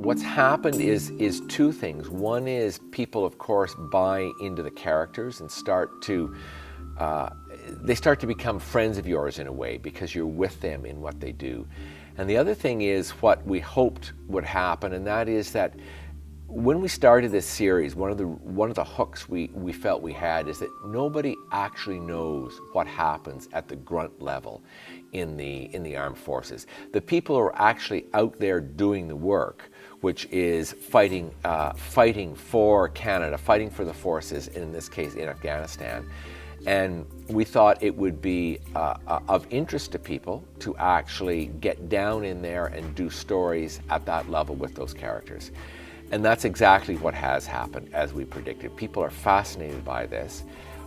What's happened is two things. One is people, of course, buy into the characters and start to become friends of yours in a way because you're with them in what they do. And the other thing is what we hoped would happen, and that is that when we started this series, one of the hooks we felt we had is that nobody actually knows what happens at the grunt level in the armed forces. The people who are actually out there doing the work, which is fighting for Canada, fighting for the forces, in this case in Afghanistan. And we thought it would be of interest to people to actually get down in there and do stories at that level with those characters. And that's exactly what has happened, as we predicted. People are fascinated by this.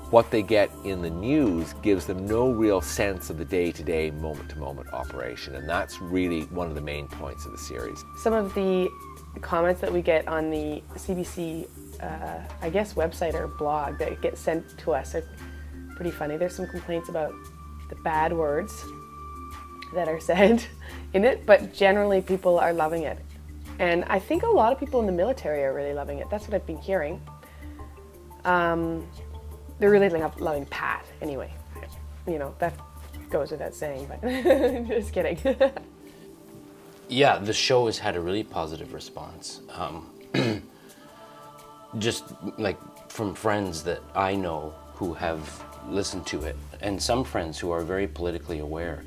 What they get in the news gives them no real sense of the day-to-day, moment-to-moment operation, and that's really one of the main points of the series. Some of the comments that we get on the CBC, I guess, website or blog that get sent to us are pretty funny. There's some complaints about the bad words that are said in it, but generally people are loving it. And I think a lot of people in the military are really loving it. That's what I've been hearing. They're really loving Pat, anyway. You know, that goes without saying, but just kidding. Yeah, the show has had a really positive response. Just like from friends that I know who have listened to it, and some friends who are very politically aware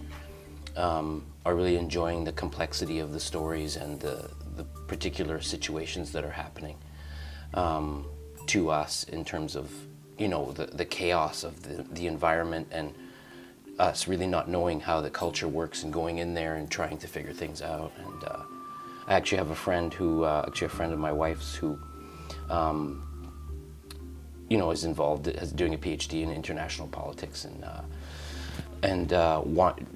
are really enjoying the complexity of the stories and the particular situations that are happening to us in terms of, you know, the chaos of the environment and us really not knowing how the culture works and going in there and trying to figure things out. And I actually have a friend who, actually a friend of my wife's who, you know, is involved, is doing a PhD in international politics and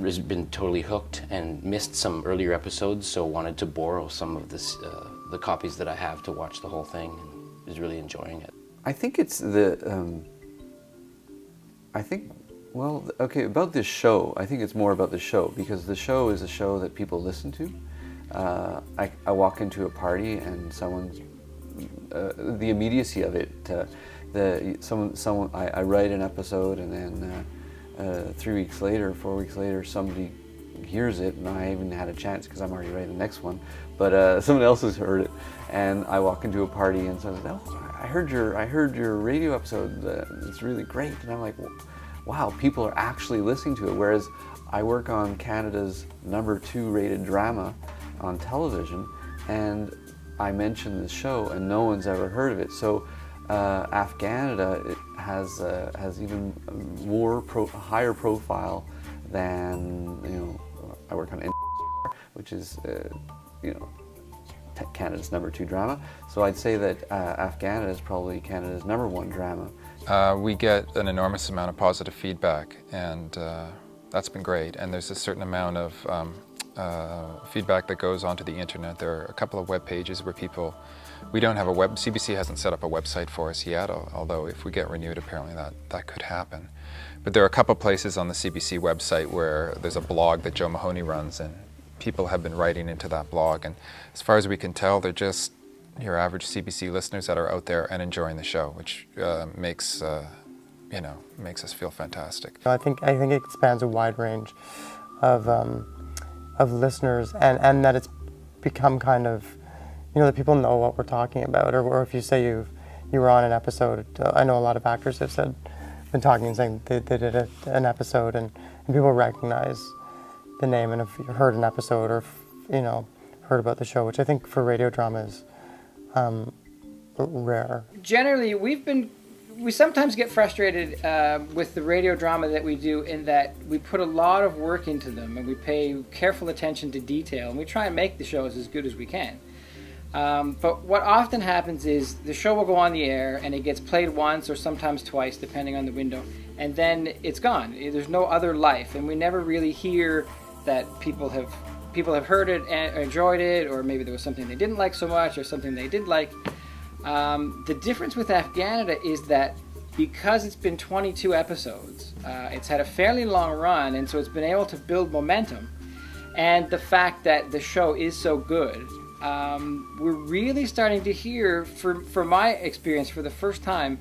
has been totally hooked and missed some earlier episodes, so wanted to borrow some of the copies that I have to watch the whole thing, and is really enjoying it. I think it's about this show, I think it's more about the show, because the show is a show that people listen to. I walk into a party and someone's, the immediacy of it, I write an episode and then 3 weeks later, 4 weeks later, somebody hears it, and I haven't had a chance because I'm already writing the next one, but someone else has heard it, and I walk into a party and says, "Oh, I heard your radio episode. It's really great." And I'm like, "Wow, people are actually listening to it." Whereas I work on Canada's #2 rated drama on television, and I mention this show, and no one's ever heard of it. So Afghanada has even more higher profile than, you know, I work on which is you know, Canada's #2 drama. So I'd say that Afghanada is probably Canada's #1 drama. We get an enormous amount of positive feedback, and that's been great. And there's a certain amount of feedback that goes onto the internet. There are a couple of web pages where people, we don't have a web, CBC hasn't set up a website for us yet, although if we get renewed, apparently that could happen. But there are a couple of places on the CBC website where there's a blog that Joe Mahoney runs, and people have been writing into that blog. And as far as we can tell, they're just your average CBC listeners that are out there and enjoying the show, which makes us feel fantastic. I think it spans a wide range of listeners, and that it's become kind of, you know, that people know what we're talking about, or if you say you were on an episode, I know a lot of actors have been talking and saying they did an episode, and people recognize the name and have heard an episode, or, you know, heard about the show, which I think for radio drama is rare. Generally, we sometimes get frustrated with the radio drama that we do, in that we put a lot of work into them and we pay careful attention to detail, and we try and make the shows as good as we can. But what often happens is the show will go on the air and it gets played once or sometimes twice, depending on the window, and then it's gone. There's no other life, and we never really hear that people have heard it and enjoyed it, or maybe there was something they didn't like so much or something they did like. The difference with Afghanada is that because it's been 22 episodes, it's had a fairly long run, and so it's been able to build momentum. And the fact that the show is so good we're really starting to hear, from my experience for the first time,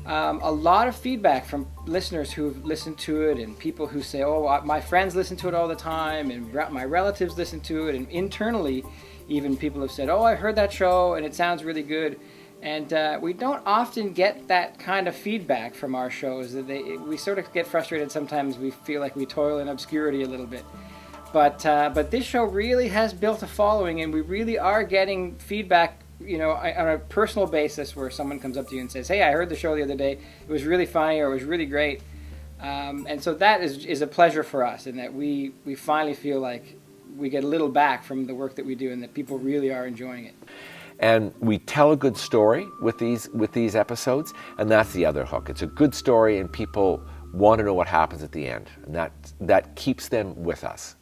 a lot of feedback from listeners who've listened to it, and people who say, oh, my friends listen to it all the time, and my relatives listen to it, and internally even people have said, oh, I heard that show and it sounds really good. And we don't often get that kind of feedback from our shows. We sort of get frustrated sometimes. We feel like we toil in obscurity a little bit. But this show really has built a following, and we really are getting feedback, you know, on a personal basis, where someone comes up to you and says, hey, I heard the show the other day. It was really funny, or it was really great. And so that is a pleasure for us, in that we finally feel like we get a little back from the work that we do, and that people really are enjoying it. And we tell a good story with these episodes, and that's the other hook. It's a good story, and people want to know what happens at the end, and that keeps them with us.